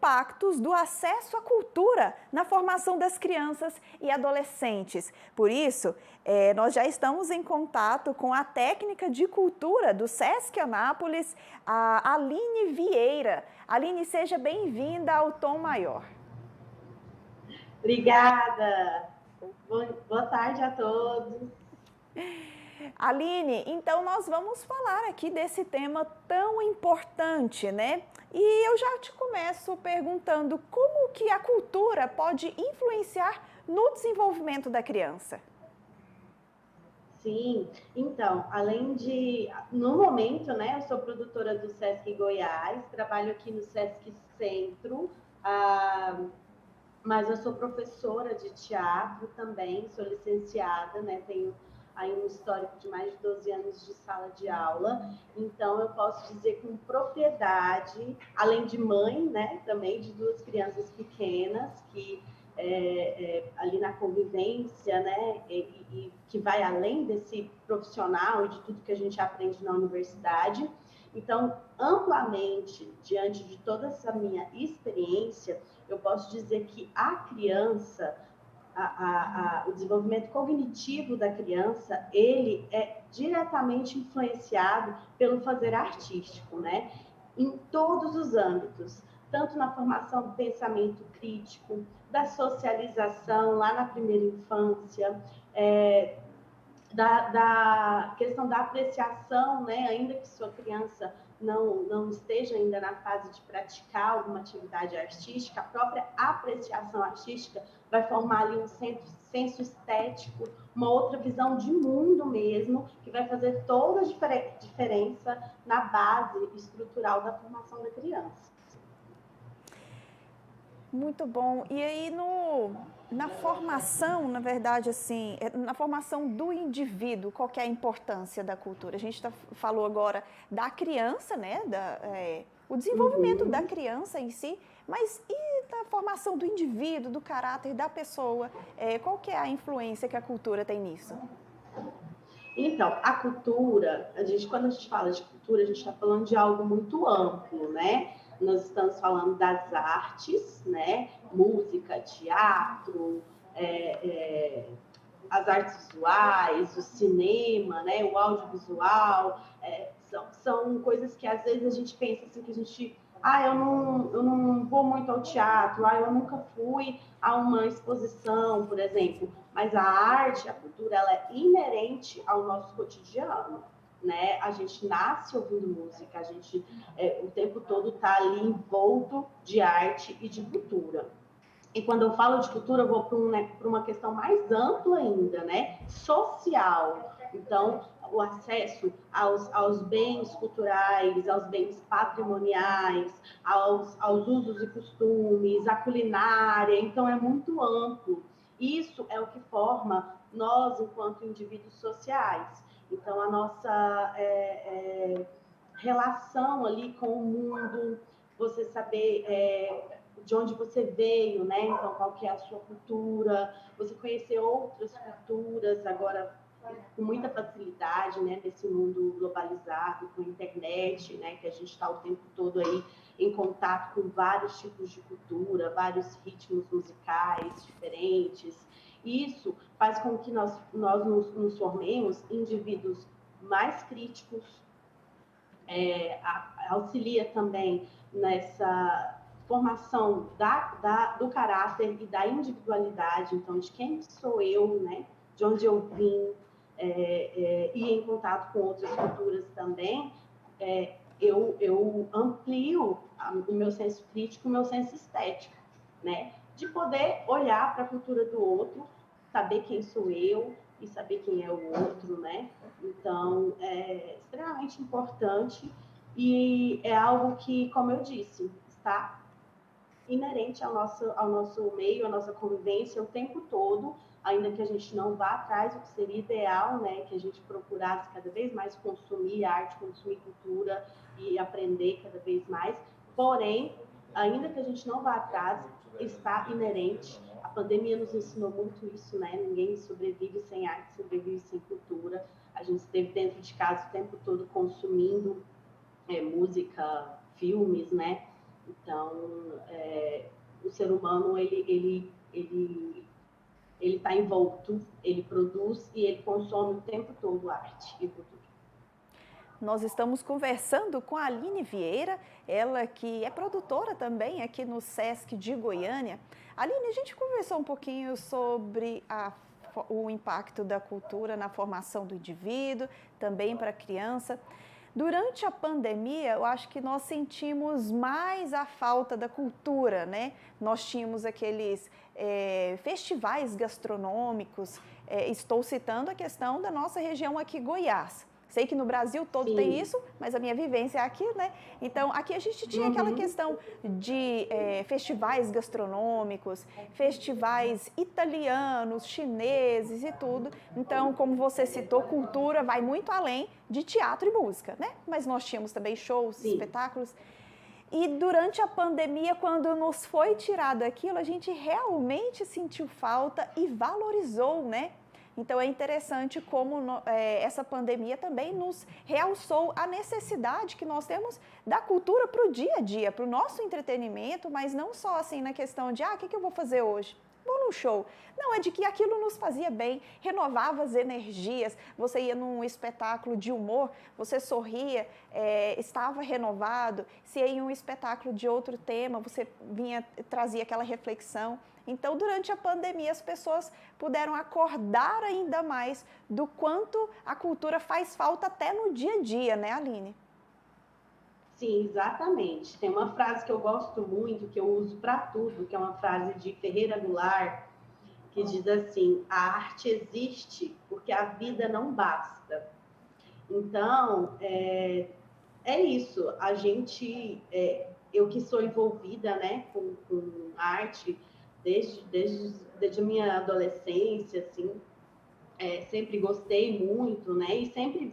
impactos do acesso à cultura na formação das crianças e adolescentes. Por isso, nós já estamos em contato com a técnica de cultura do SESC Anápolis, a Aline Vieira. Aline, seja bem-vinda ao Tom Maior. Obrigada. Boa tarde a todos. Aline, então nós vamos falar aqui desse tema tão importante, né? E eu já te começo perguntando como que a cultura pode influenciar no desenvolvimento da criança? Sim, então, no momento, né, eu sou produtora do SESC Goiás, trabalho aqui no SESC Centro, mas eu sou professora de teatro também, sou licenciada, né, tenho aí um histórico de mais de 12 anos de sala de aula, então eu posso dizer com propriedade, além de mãe, né, também de duas crianças pequenas, que ali na convivência, né, e que vai além desse profissional e de tudo que a gente aprende na universidade. Então, amplamente, diante de toda essa minha experiência, eu posso dizer que a criança, o desenvolvimento cognitivo da criança, ele é diretamente influenciado pelo fazer artístico, né? Em todos os âmbitos, tanto na formação do pensamento crítico, da socialização lá na primeira infância, da questão da apreciação, né? Ainda que sua criança não esteja ainda na fase de praticar alguma atividade artística, a própria apreciação artística vai formar ali um senso estético, uma outra visão de mundo mesmo, que vai fazer toda a diferença na base estrutural da formação da criança. Muito bom. E aí, na formação, na verdade, assim, na formação do indivíduo, qual que é a importância da cultura? A gente falou agora da criança, né? O desenvolvimento da criança em si, mas e da formação do indivíduo, do caráter da pessoa? Qual que é a influência que a cultura tem nisso? Então, a cultura, quando a gente fala de cultura, a gente está falando de algo muito amplo, né? Nós estamos falando das artes, né? Música, teatro, as artes visuais, o cinema, né? O audiovisual, são coisas que às vezes a gente pensa assim, que a gente... eu não vou muito ao teatro, eu nunca fui a uma exposição, por exemplo. Mas a arte, a cultura, ela é inerente ao nosso cotidiano, né? A gente nasce ouvindo música, a gente o tempo todo está ali envolto de arte e de cultura. E quando eu falo de cultura, eu vou para uma questão mais ampla ainda, né? Social. Então, o acesso aos bens culturais, aos bens patrimoniais, aos usos e costumes, à culinária. Então, é muito amplo. Isso é o que forma nós, enquanto indivíduos sociais. Então, a nossa relação ali com o mundo, você saber de onde você veio, né? Então, qual que é a sua cultura, você conhecer outras culturas agora com muita facilidade, né? Nesse mundo globalizado, com a internet, né? Que a gente está o tempo todo aí em contato com vários tipos de cultura, vários ritmos musicais diferentes. Isso faz com que nós nos formemos indivíduos mais críticos, auxilia também nessa formação do caráter e da individualidade, então, de quem sou eu, né? De onde eu vim, e em contato com outras culturas também, eu amplio o meu senso crítico, o meu senso estético, né? De poder olhar para a cultura do outro, saber quem sou eu e saber quem é o outro, né? Então, é extremamente importante e é algo que, como eu disse, está inerente ao nosso meio, à nossa convivência o tempo todo, ainda que a gente não vá atrás, o que seria ideal, né, que a gente procurasse cada vez mais consumir arte, consumir cultura e aprender cada vez mais. Porém, ainda que a gente não vá atrás, está inerente. A pandemia nos ensinou muito isso, né? Ninguém sobrevive sem arte, sobrevive sem cultura. A gente esteve dentro de casa o tempo todo consumindo música, filmes, né? Então, ser humano, ele está envolto, ele produz e ele consome o tempo todo arte e cultura. Nós estamos conversando com a Aline Vieira, ela que é produtora também aqui no Sesc de Goiânia. Aline, a gente conversou um pouquinho sobre o impacto da cultura na formação do indivíduo, também para a criança. Durante a pandemia, eu acho que nós sentimos mais a falta da cultura, né? Nós tínhamos aqueles festivais gastronômicos, estou citando a questão da nossa região aqui, Goiás. Sei que no Brasil todo Sim. tem isso, mas a minha vivência é aqui, né? Então, aqui a gente tinha aquela questão de festivais gastronômicos, festivais italianos, chineses e tudo. Então, como você citou, cultura vai muito além de teatro e música, né? Mas nós tínhamos também shows, Sim. espetáculos. E durante a pandemia, quando nos foi tirado aquilo, a gente realmente sentiu falta e valorizou, né? Então, é interessante como essa pandemia também nos realçou a necessidade que nós temos da cultura para o dia a dia, para o nosso entretenimento, mas não só assim na questão de, o que eu vou fazer hoje? Vou num show. Não, é de que aquilo nos fazia bem, renovava as energias. Você ia num espetáculo de humor, você sorria, estava renovado. Se ia em um espetáculo de outro tema, você trazia aquela reflexão. Então, durante a pandemia, as pessoas puderam acordar ainda mais do quanto a cultura faz falta até no dia a dia, né, Aline? Sim, exatamente. Tem uma frase que eu gosto muito, que eu uso para tudo, que é uma frase de Ferreira Goulart, que diz assim: a arte existe porque a vida não basta. Então, é isso. A gente, eu que sou envolvida, né, com arte desde a minha adolescência, assim, sempre gostei muito, né, e sempre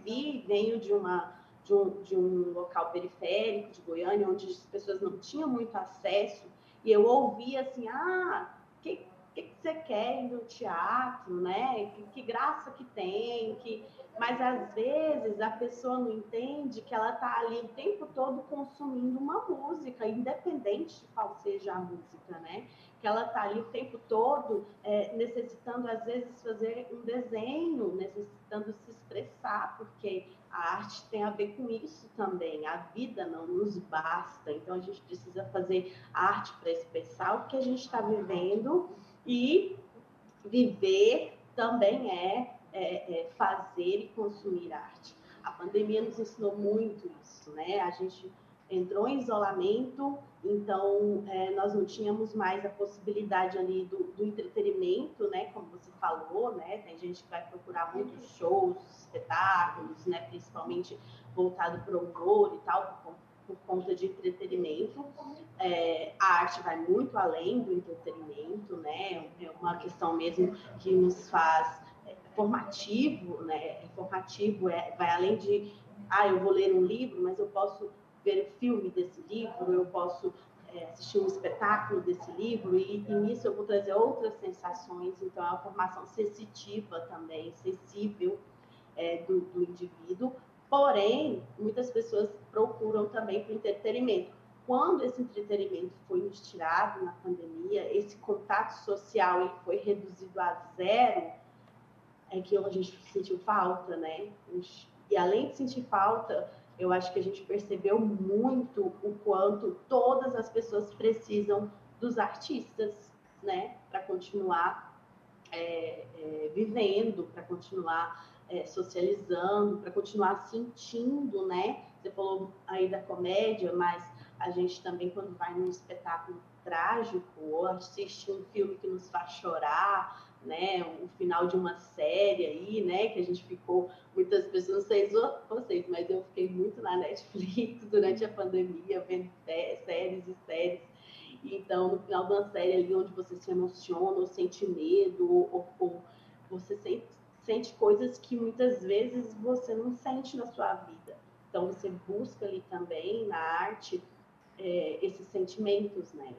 venho de um local periférico de Goiânia, onde as pessoas não tinham muito acesso, e eu ouvia assim, que você quer ir no teatro, né? Que graça que tem, mas às vezes a pessoa não entende que ela está ali o tempo todo consumindo uma música, independente de qual seja a música, né? Que ela está ali o tempo todo necessitando, às vezes, fazer um desenho, necessitando se expressar, porque a arte tem a ver com isso também. A vida não nos basta, então a gente precisa fazer arte para expressar o que a gente está vivendo, e viver também é fazer e consumir arte. A pandemia nos ensinou muito isso, né? A gente entrou em isolamento, então nós não tínhamos mais a possibilidade ali do entretenimento, né? Como você falou, né? Tem gente que vai procurar muitos shows, espetáculos, né? Principalmente voltado para o humor e tal, por conta de entretenimento. A arte vai muito além do entretenimento, né? É uma questão mesmo que nos faz formativo, né? Formativo vai além de, eu vou ler um livro, mas eu posso ver o filme desse livro, eu posso assistir um espetáculo desse livro, e nisso eu vou trazer outras sensações. Então, é uma formação sensitiva também, sensível do indivíduo. Porém, muitas pessoas procuram também para entretenimento. Quando esse entretenimento foi nos tirado na pandemia, esse contato social ele foi reduzido a zero, que a gente sentiu falta, né? E além de sentir falta, eu acho que a gente percebeu muito o quanto todas as pessoas precisam dos artistas, né? Para continuar vivendo, para continuar socializando, para continuar sentindo, né? Você falou aí da comédia, mas a gente também, quando vai num espetáculo trágico ou assiste um filme que nos faz chorar, né? O final de uma série aí, né? Que a gente ficou, muitas pessoas, não sei vocês, mas eu fiquei muito na Netflix durante a pandemia, vendo séries e séries. Então, no final de uma série ali onde você se emociona, ou sente medo, ou você sente coisas que muitas vezes você não sente na sua vida. Então, você busca ali também na arte esses sentimentos, né?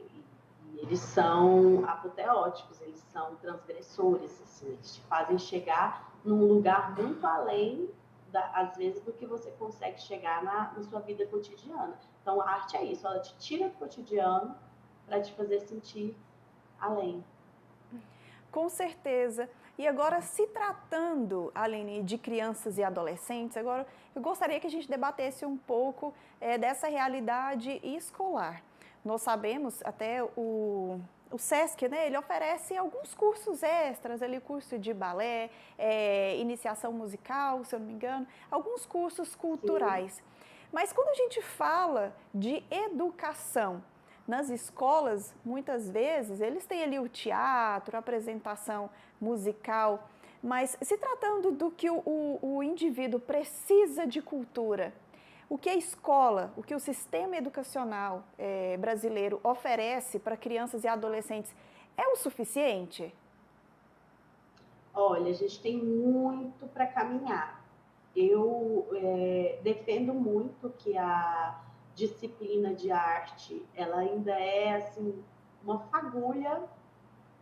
E eles são apoteóticos, eles são transgressores, assim, eles te fazem chegar num lugar muito além, às vezes, do que você consegue chegar na sua vida cotidiana. Então, a arte é isso, ela te tira do cotidiano para te fazer sentir além. Com certeza. E agora, se tratando, Aline, de crianças e adolescentes, agora eu gostaria que a gente debatesse um pouco dessa realidade escolar. Nós sabemos, até o SESC, né, ele oferece alguns cursos extras, ali, curso de balé, iniciação musical, se eu não me engano, alguns cursos culturais. Sim. Mas quando a gente fala de educação, nas escolas, muitas vezes, eles têm ali o teatro, a apresentação musical, mas se tratando do que o indivíduo precisa de cultura, o que a escola, o que o sistema educacional brasileiro oferece para crianças e adolescentes é o suficiente? Olha, a gente tem muito para caminhar. Eu defendo muito que a disciplina de arte, ela ainda é assim uma fagulha,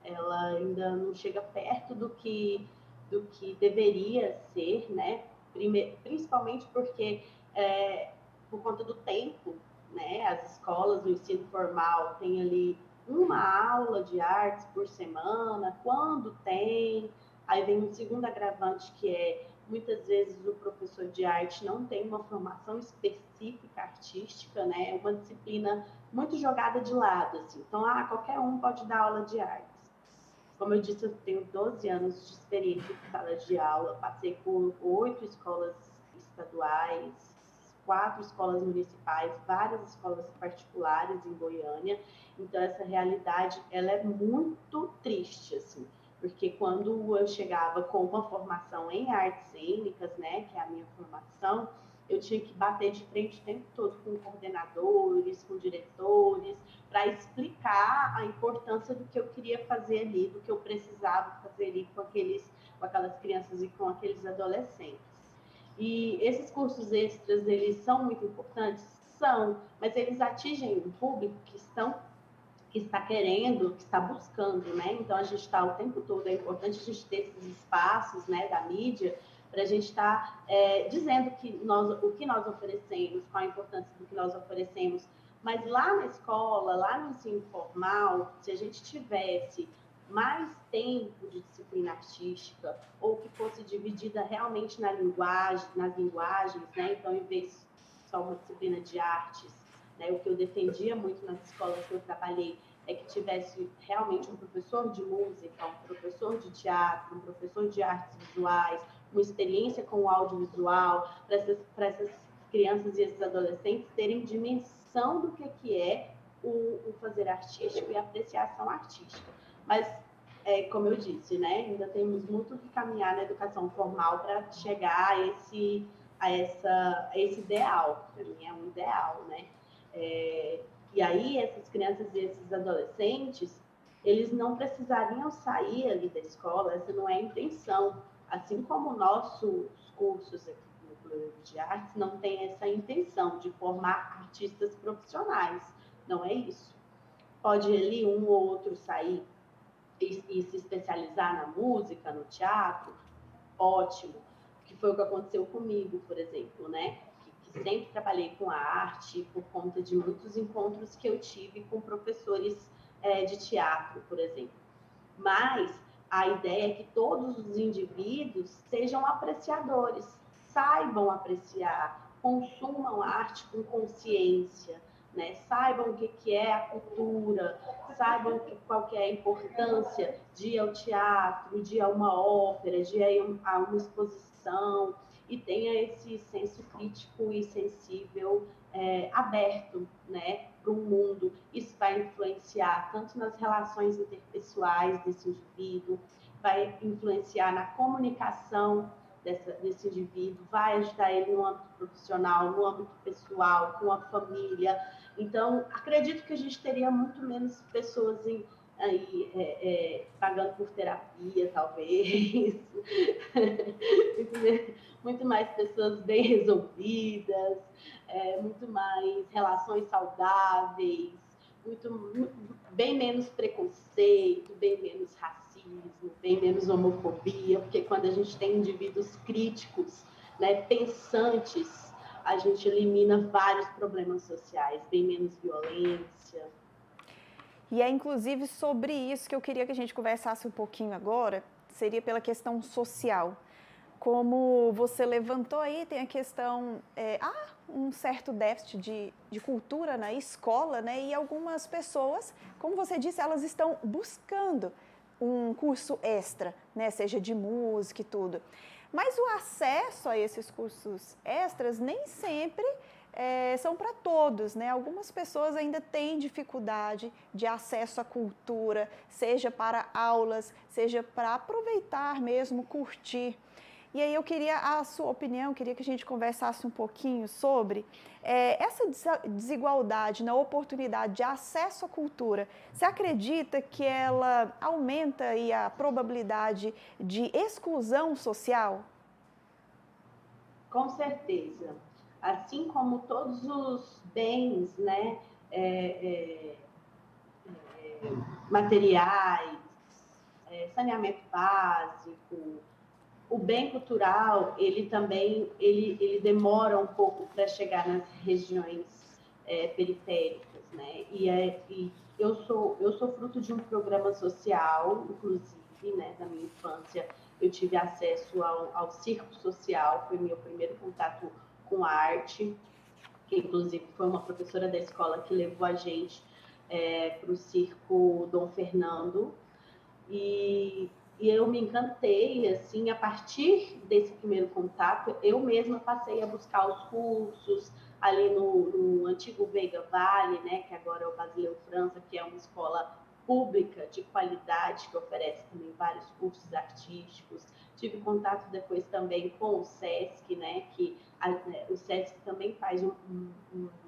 ela ainda não chega perto do que deveria ser, né? Principalmente porque por conta do tempo, né? As escolas do ensino formal têm ali uma aula de artes por semana, quando tem, aí vem um segundo agravante que é muitas vezes o professor de arte não tem uma formação específica artística, né? É uma disciplina muito jogada de lado, assim. Então, qualquer um pode dar aula de artes. Como eu disse, eu tenho 12 anos de experiência em sala de aula, passei por 8 escolas estaduais, 4 escolas municipais, várias escolas particulares em Goiânia. Então, essa realidade, ela é muito triste, assim. Porque quando eu chegava com uma formação em artes cênicas, né, que é a minha formação, eu tinha que bater de frente o tempo todo com coordenadores, com diretores, para explicar a importância do que eu queria fazer ali, do que eu precisava fazer ali com aquelas crianças e com aqueles adolescentes. E esses cursos extras, eles são muito importantes? São, mas eles atingem um público que está querendo, que está buscando, né? Então, a gente está o tempo todo, é importante a gente ter esses espaços, né, da mídia, para a gente estar dizendo o que nós oferecemos, qual a importância do que nós oferecemos. Mas lá na escola, lá no ensino formal, se a gente tivesse mais tempo de disciplina artística, ou que fosse dividida realmente nas linguagens, né? Então, em vez só uma disciplina de artes, né? O que eu defendia muito nas escolas que eu trabalhei é que tivesse realmente um professor de música, um professor de teatro, um professor de artes visuais, uma experiência com o audiovisual, para essas crianças e esses adolescentes terem dimensão do que é o fazer artístico e a apreciação artística. Mas, como eu disse, né, ainda temos muito que caminhar na educação formal para chegar a esse ideal. Para mim é um ideal, né? E aí, essas crianças e esses adolescentes, eles não precisariam sair ali da escola, essa não é a intenção. Assim como nossos cursos aqui no Clube de Artes não tem essa intenção de formar artistas profissionais, não é isso. Pode ali um ou outro sair e se especializar na música, no teatro, ótimo, que foi o que aconteceu comigo, por exemplo, né? Que sempre trabalhei com a arte por conta de muitos encontros que eu tive com professores de teatro, por exemplo. Mas a ideia é que todos os indivíduos sejam apreciadores, saibam apreciar, consumam arte com consciência, né? Saibam o que é a cultura, saibam qual que é a importância de ir ao teatro, de ir a uma ópera, de ir a uma exposição, e tenha esse senso crítico e sensível aberto, né, para o mundo. Isso vai influenciar tanto nas relações interpessoais desse indivíduo, vai influenciar na comunicação desse indivíduo, vai ajudar ele no âmbito profissional, no âmbito pessoal, com a família. Então, acredito que a gente teria muito menos pessoas pagando por terapia, talvez. Muito mais pessoas bem resolvidas, muito mais relações saudáveis, bem menos preconceito, bem menos racismo, bem menos homofobia, porque quando a gente tem indivíduos críticos, né, pensantes, a gente elimina vários problemas sociais, bem menos violência. E é inclusive sobre isso que eu queria que a gente conversasse um pouquinho agora, seria pela questão social. Como você levantou aí, tem a questão, um certo déficit de cultura na escola, né? E algumas pessoas, como você disse, elas estão buscando um curso extra, né? Seja de música e tudo. Mas o acesso a esses cursos extras nem sempre são para todos, né? Algumas pessoas ainda têm dificuldade de acesso à cultura, seja para aulas, seja para aproveitar mesmo, curtir. E aí eu queria a sua opinião, queria que a gente conversasse um pouquinho sobre essa desigualdade na oportunidade de acesso à cultura. Você acredita que ela aumenta aí a probabilidade de exclusão social? Com certeza. Assim como todos os bens, né, é, é, materiais, saneamento básico, o bem cultural, ele também ele demora um pouco para chegar nas regiões periféricas, né? E eu sou fruto de um programa social, inclusive, né, da minha infância. Eu tive acesso ao circo social, foi meu primeiro contato com arte, que inclusive foi uma professora da escola que levou a gente para o circo Dom Fernando. E, e eu me encantei, assim, a partir desse primeiro contato, eu mesma passei a buscar os cursos ali no antigo Veiga Vale, né, que agora é o Basileu França, que é uma escola pública de qualidade, que oferece também vários cursos artísticos. Tive contato depois também com o SESC, né, o SESC também faz um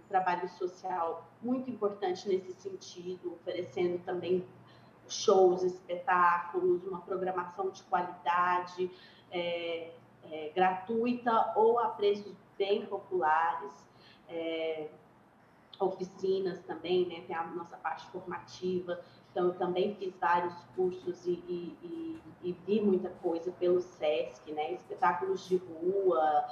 trabalho social muito importante nesse sentido, oferecendo também shows, espetáculos, uma programação de qualidade, gratuita ou a preços bem populares, oficinas também, né? Tem a nossa parte formativa. Então, eu também fiz vários cursos e vi muita coisa pelo SESC, né? Espetáculos de rua,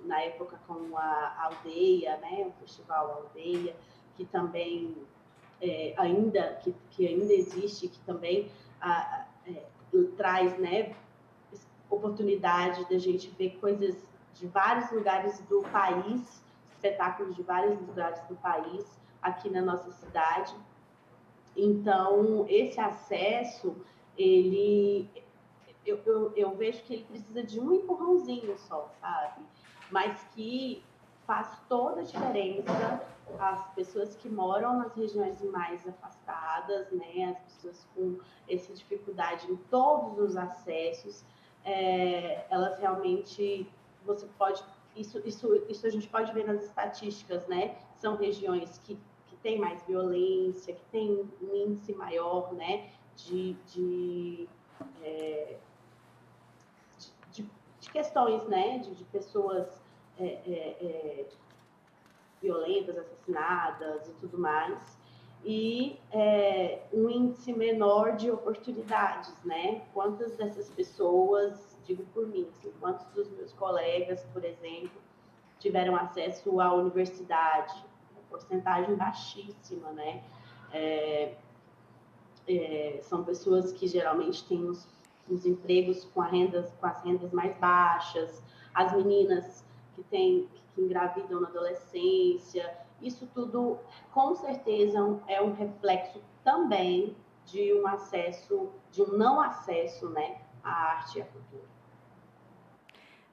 na época com a Aldeia, né? O Festival Aldeia, que também que ainda existe, que também traz, né, oportunidade da gente ver coisas de vários lugares do país, espetáculos de vários lugares do país, aqui na nossa cidade. Então, esse acesso, eu vejo que ele precisa de um empurrãozinho só, sabe? Mas que faz toda a diferença. As pessoas que moram nas regiões mais afastadas, né? As pessoas com essa dificuldade em todos os acessos, elas realmente, você pode, isso a gente pode ver nas estatísticas, né? São regiões que tem mais violência, que tem um índice maior, né? De questões, né? De pessoas violentas, assassinadas e tudo mais, e um índice menor de oportunidades, né? Quantas dessas pessoas, digo por mim, assim, quantos dos meus colegas, por exemplo, tiveram acesso à universidade? Uma porcentagem baixíssima, né? São pessoas que geralmente têm os empregos com as rendas mais baixas, as meninas que engravidam na adolescência. Isso tudo, com certeza, é um reflexo também de um não acesso, né, à arte e à cultura.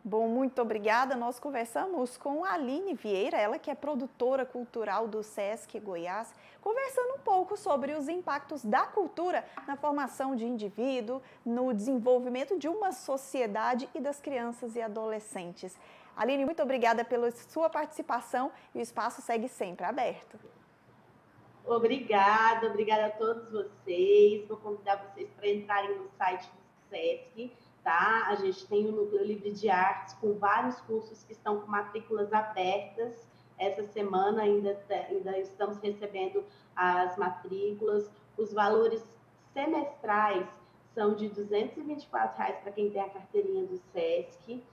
Bom, muito obrigada. Nós conversamos com a Aline Vieira, ela que é produtora cultural do SESC Goiás, conversando um pouco sobre os impactos da cultura na formação de indivíduo, no desenvolvimento de uma sociedade e das crianças e adolescentes. Aline, muito obrigada pela sua participação e o espaço segue sempre aberto. Obrigada a todos vocês. Vou convidar vocês para entrarem no site do SESC. Tá? A gente tem o Núcleo Livre de Artes com vários cursos que estão com matrículas abertas. Essa semana ainda estamos recebendo as matrículas. Os valores semestrais são de R$ 224 para quem tem a carteirinha do SESC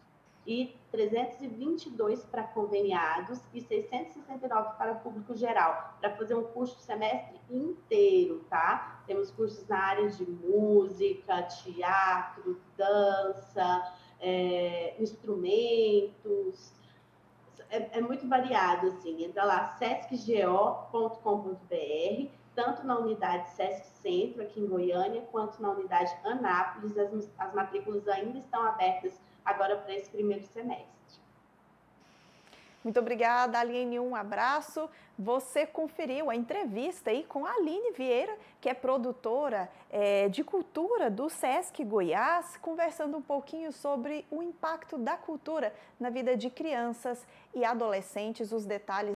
e 322 para conveniados e 669 para público geral, para fazer um curso semestre inteiro, tá? Temos cursos na área de música, teatro, dança, instrumentos, é muito variado, assim. Entra lá, sescgo.com.br, tanto na unidade Sesc Centro, aqui em Goiânia, quanto na unidade Anápolis. As matrículas ainda estão abertas agora para esse primeiro semestre. Muito obrigada, Aline, um abraço. Você conferiu a entrevista aí com a Aline Vieira, que é produtora de cultura do Sesc Goiás, conversando um pouquinho sobre o impacto da cultura na vida de crianças e adolescentes, os detalhes